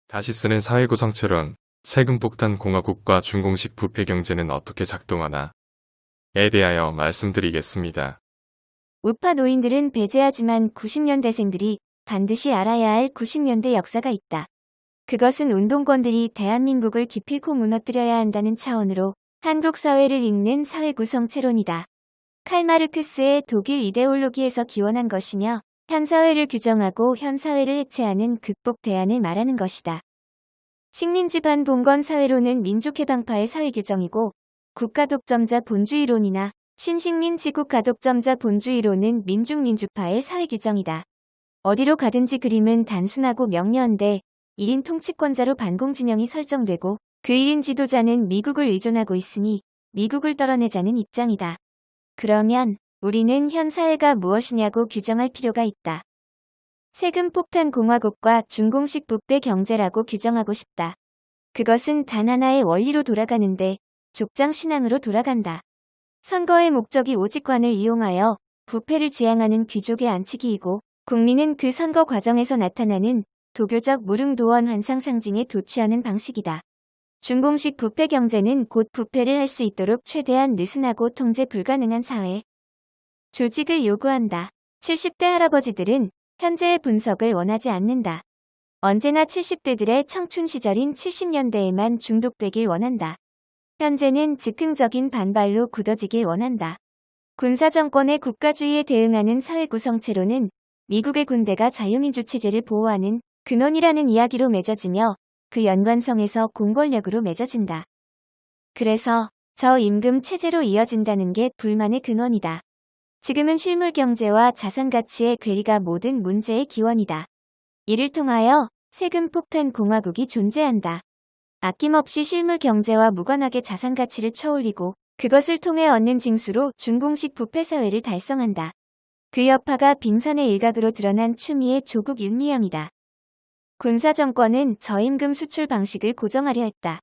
다시 쓰는 사회구성체론, 세금폭탄 공화국과 준공식 부패 경제는 어떻게 작동하나? 에 대하여 말씀드리겠습니다. 우파 노인들은 배제하지만 90년대생들이 반드시 알아야 할 90년대 역사가 있다. 그것은 운동권들이 대한민국을 기필코 무너뜨려야 한다는 차원으로 한국 사회를 읽는 사회구성체론이다. 칼마르크스의 독일 이데올로기에서 기원한 것이며 현 사회를 규정하고 현 사회를 해체하는 극복 대안을 말하는 것이다. 식민지반 봉건 사회론은 민족해방파의 사회규정이고 국가독점자 본주의론이나 신식민 지국 가독점자 본주의론은 민중민주파의 사회규정이다. 어디로 가든지 그림은 단순하고 명료한데 1인 통치권자로 반공진영이 설정되고 그 1인 지도자는 미국을 의존하고 있으니 미국을 떨어내자는 입장이다. 그러면 우리는 현 사회가 무엇이냐고 규정할 필요가 있다. 세금 폭탄 공화국과 준공식 부패 경제라고 규정하고 싶다. 그것은 단 하나의 원리로 돌아가는데 족장 신앙으로 돌아간다. 선거의 목적이 오직관을 이용하여 부패를 지향하는 귀족의 안치기이고 국민은 그 선거 과정에서 나타나는 도교적 무릉도원 환상 상징에 도취하는 방식이다. 준공식 부패 경제는 곧 부패를 할 수 있도록 최대한 느슨하고 통제 불가능한 사회 조직을 요구한다. 70대 할아버지들은 현재의 분석을 원하지 않는다. 언제나 70대들의 청춘 시절인 70년대에만 중독되길 원한다. 현재는 즉흥적인 반발로 굳어지길 원한다. 군사정권의 국가주의에 대응하는 사회구성체로는 미국의 군대가 자유민주 체제를 보호하는 근원이라는 이야기로 맺어지며 그 연관성에서 공권력으로 맺어진다. 그래서 저임금 체제로 이어진다는 게 불만의 근원이다. 지금은 실물경제와 자산가치의 괴리가 모든 문제의 기원이다. 이를 통하여 세금 폭탄 공화국이 존재한다. 아낌없이 실물경제와 무관하게 자산가치를 쳐올리고 그것을 통해 얻는 징수로 준공식 부패사회를 달성한다. 그 여파가 빙산의 일각으로 드러난 추미애 조국 윤미향이다. 군사정권은 저임금 수출 방식을 고정하려 했다.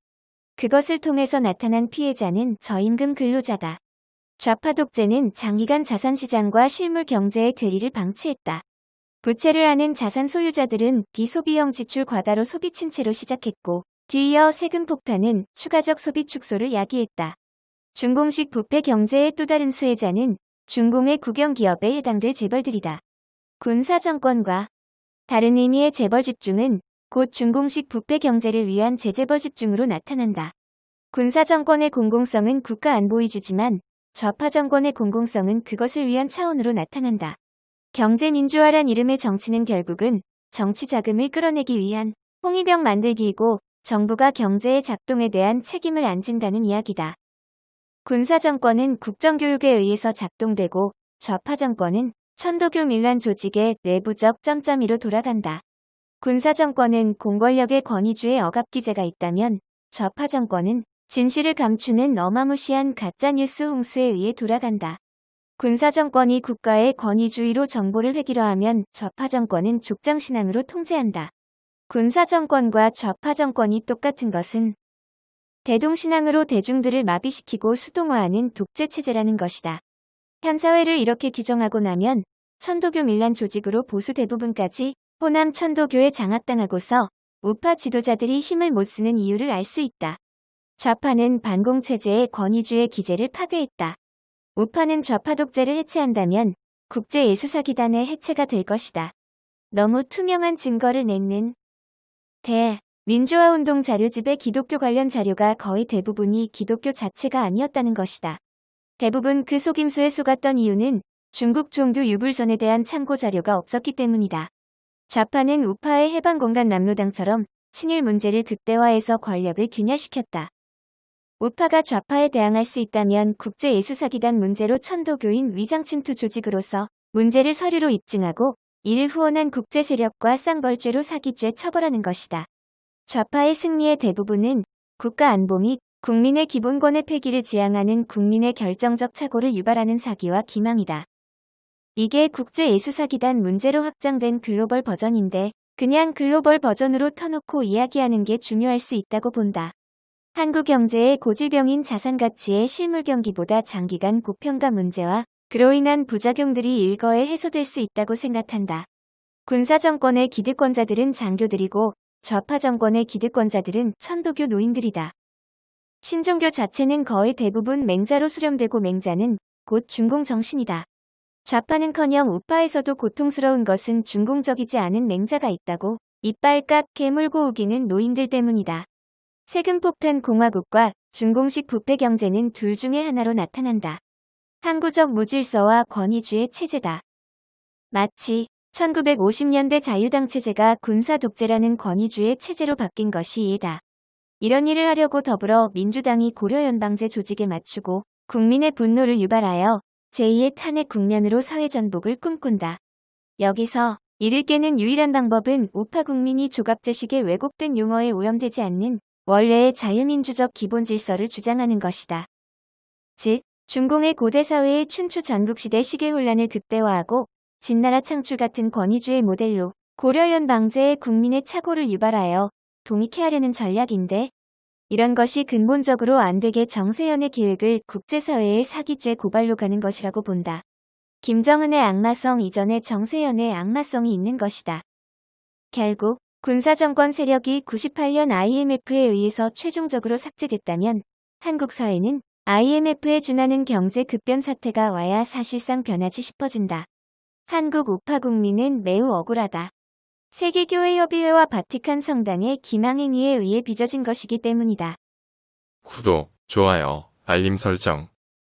그것을 통해서 나타난 피해자는 저임금 근로자다. 좌파 독재는 장기간 자산시장과 실물경제의 괴리를 방치했다. 부채를 하는 자산 소유자들은 비소비형 지출 과다로 소비 침체로 시작했고 뒤이어 세금 폭탄은 추가적 소비 축소를 야기했다. 준공식 부패 경제의 또 다른 수혜자는 준공의 국영기업에 해당될 재벌들이다. 군사정권과 다른 의미의 재벌 집중은 곧 준공식 부패 경제를 위한 재재벌 집중으로 나타난다. 군사정권의 공공성은 국가 안보 위주지만 좌파 정권의 공공성은 그것을 위한 차원으로 나타난다. 경제민주화란 이름의 정치는 결국은 정치 자금을 끌어내기 위한 홍위병 만들기이고 정부가 경제의 작동에 대한 책임을 안 진다는 이야기다. 군사정권은 국정교육에 의해서 작동되고 좌파 정권은 천도교 밀란 조직의 내부적 짬짬이로 돌아간다. 군사정권은 공권력의 권위주의 억압기제가 있다면 좌파 정권은 진실을 감추는 어마무시한 가짜뉴스 홍수에 의해 돌아간다. 군사정권이 국가의 권위주의로 정보를 획일화하면 좌파 정권은 족장신앙으로 통제한다. 군사정권과 좌파 정권이 똑같은 것은 대동신앙으로 대중들을 마비시키고 수동화하는 독재체제라는 것이다. 현 사회를 이렇게 규정하고 나면 천도교 밀란 조직으로 보수 대부분까지 호남 천도교에 장악당하고서 우파 지도자들이 힘을 못 쓰는 이유를 알 수 있다. 좌파는 반공체제의 권위주의 기제를 파괴했다. 우파는 좌파 독재를 해체한다면 국제예수사기단의 해체가 될 것이다. 너무 투명한 증거를 내는 민주화운동 자료집의 기독교 관련 자료가 거의 대부분이 기독교 자체가 아니었다는 것이다. 대부분 그 속임수에 속았던 이유는 중국 종교 유불선에 대한 참고 자료가 없었기 때문이다. 좌파는 우파의 해방공간 남로당처럼 친일 문제를 극대화해서 권력을 균열시켰다. 우파가 좌파에 대항할 수 있다면 국제예수사기단 문제로 천도교인 위장침투 조직으로서 문제를 서류로 입증하고 이를 후원한 국제세력과 쌍벌죄로 사기죄 처벌하는 것이다. 좌파의 승리의 대부분은 국가안보 및 국민의 기본권의 폐기를 지향하는 국민의 결정적 착오를 유발하는 사기와 기망이다. 이게 국제예수사기단 문제로 확장된 글로벌 버전인데 그냥 글로벌 버전으로 터놓고 이야기하는 게 중요할 수 있다고 본다. 한국 경제의 고질병인 자산가치의 실물경기보다 장기간 고평가 문제와 그로 인한 부작용들이 일거에 해소될 수 있다고 생각한다. 군사정권의 기득권자들은 장교들이고 좌파 정권의 기득권자들은 천도교 노인들이다. 신종교 자체는 거의 대부분 맹자로 수렴되고 맹자는 곧 중공 정신이다. 좌파는커녕 우파에서도 고통스러운 것은 중공적이지 않은 맹자가 있다고 이빨 깍 깨물고 우기는 노인들 때문이다. 세금폭탄 공화국과 중공식 부패 경제는 둘 중에 하나로 나타난다. 항구적 무질서와 권위주의 체제다. 마치 1950년대 자유당 체제가 군사 독재라는 권위주의 체제로 바뀐 것이 이해다. 이런 일을 하려고 더불어 민주당이 고려연방제 조직에 맞추고 국민의 분노를 유발하여 제2의 탄핵 국면으로 사회전복을 꿈꾼다. 여기서 이를 깨는 유일한 방법은 우파 국민이 조갑제식의 왜곡된 용어에 오염되지 않는 원래의 자유민주적 기본 질서를 주장하는 것이다. 즉, 중공의 고대 사회의 춘추 전국시대 시계 혼란을 극대화하고 진나라 창출 같은 권위주의 모델로 고려연방제의 국민의 착오를 유발하여 동익해 하려는 전략인데, 이런 것이 근본적으로 안 되게 정세현의 계획을 국제사회의 사기죄 고발로 가는 것이라고 본다. 김정은의 악마성 이전에 정세현의 악마성이 있는 것이다. 결국 군사정권 세력이 98년 IMF에 의해서 최종적으로 삭제됐다면 한국 사회는 IMF에 준하는 경제 급변 사태가 와야 사실상 변하지 싶어진다. 한국 우파 국민은 매우 억울하다. 세계교회협의회와 바티칸 성당의 기망행위에 의해 빚어진 것이기 때문이다. 구독, 좋아요, 알림 설정